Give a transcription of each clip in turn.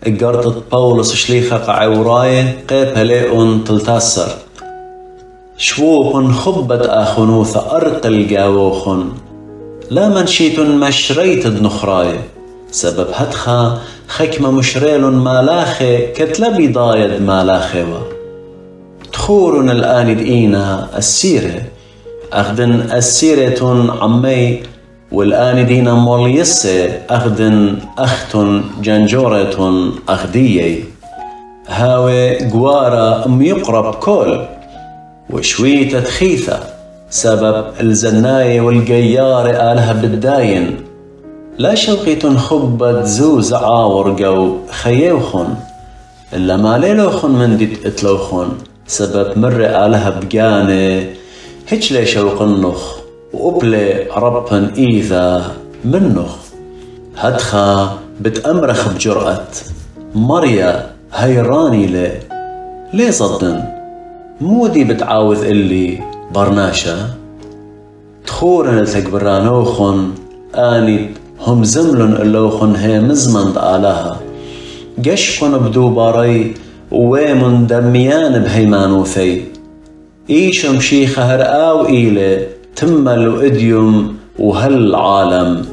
قرطت بولس شليخة قعوراية قيب هليئن تلتاسر شووخن خبت آخنوث أرقل قاووخن لا منشيتن مشريت دنخراية سبب هدخا خكمة مشريل مالاخي كتلبي ضايد مالاخيوة تخورن الآن دينا السيرة أخدن السيرة عمي والآن دينا موليسة أخدن أختن جنجورة أخدية هاوي قوارة يقرب كل وشوي تدخيثة سبب الزناية والقيارة آلها بالداين لا شوقي تنخبت زوز عاورقو خيوخن إلا ما ليلوخن من ديت اتلوخن سبب مر آلها بقانة هيج لي شوق النخ وقبلي ربن إيذا منخ هدخا بتأمرخ بجرأة مريا هيراني ليه صدن مودي بتعاوذ اللي برناشا تخورن التكبرانوخن آني هم زملن اللوخن هي مزمن آلها قشكن بدوباري وويمن دميان بهيمانوثي إيشم شيخ هرآو إيلي تمل وإديوم وهل عالم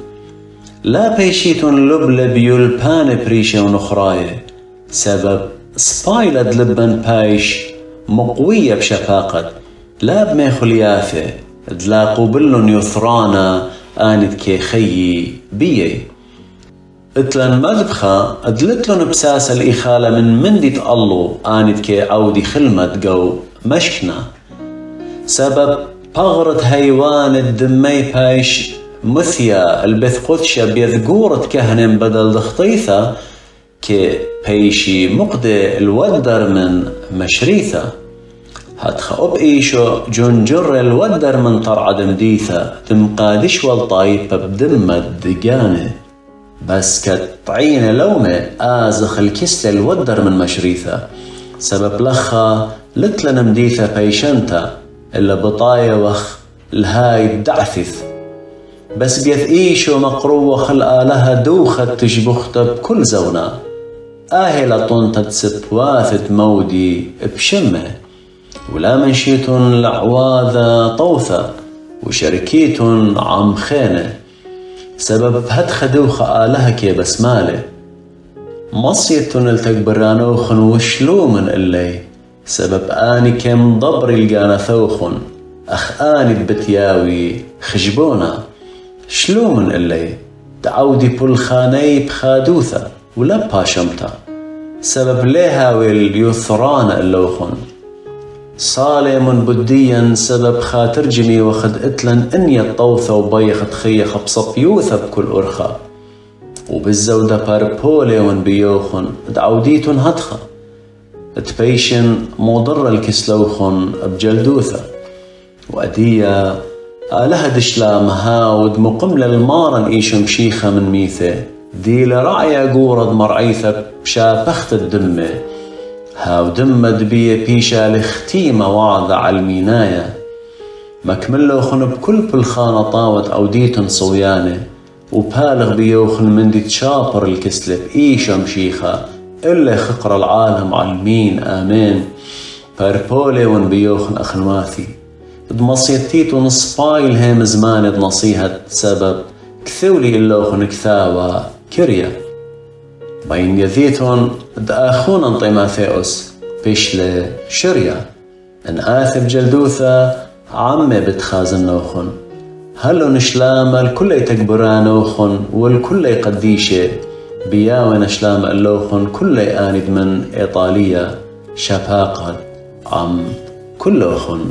لا بيشيتن لبلب يلبان بريشة ونخراية سبب سبايلد لبن بايش مقوية بشفاقة لا بميخل يافي دلاقو بلن يثرانا آند كي خيي بيي اتلن مذبخة ادلتلن بساس الإخالة من مندي تقلو آند كي عودي خلمت قو مشكنا سبب بغرة هيوان الدمي بايش مثيا البث قدشة بيذقورة كهنم بدل دخطيثة كي بيشي مقدي الودر من مشريثة هدخ إيشو جنجر الودر من طرع دمديثة تمقادش والطايبة بدمة دقانة بس كتعين لومة آزخ الكسل الودر من مشريثة سبب لخا لتلن مديثة بيشنتا إلا بطاية وخ الهاي الدعثث بس بيث إيشو مقروة خلقا لها دوخة تشبخت بكل زونا آهلة طنطة سبواثت مودي بشمه ولا منشيتن لعواذة طوثة وشركيتن عم خينة سبب هدخ دوخة آلها كي بسمالة مصيتن التكبرانوخن وشلو من اللي سبب آني كم ضبري القانا ثوخن أخ آني بتياوي خجبونا شلو من اللي تعودي بالخاني بخادوثة ولا باشمتا سبب ليها واليثران اللوخن صالم بديا سبب خاطر جمي وخد اتلن اني الطوثة وبيخت خيخ بصفيوثة بكل أرخا وبالزودة باربولي بيوخن دعوديتن هدخة تبيشن مضر الكسلوخن بجلدوثة وأدية آلها دشلامها ودمقم للمارن إيشم شيخة من ميثة دي لرعية قورد مرعيثة بشابخت الدمة هاو دمد بيه بيشا لختيمة وعظة عالميناية مكملوخن بكل بالخانة طاوت أوديتن صويانة وبالغ بيوخن من دي تشابر الكسلة بإيشم شيخة إلا خقر العالم عالمين آمين باربولي ون بيوخن أخنواثي دمصيتيت ونصفايل هيم زمان دنصيها سبب كثولي إلوخن كثاوة كريا بين يذيتون دآخون انطيماثيوس بيشل شريا ان آثب جلدوثة عمي بتخازن نوخن هلو نشلام الكل يتكبران نوخن والكل يقديشه بياوي نشلام اللوخن كل آند من إيطاليا شفاقة عم كلوخن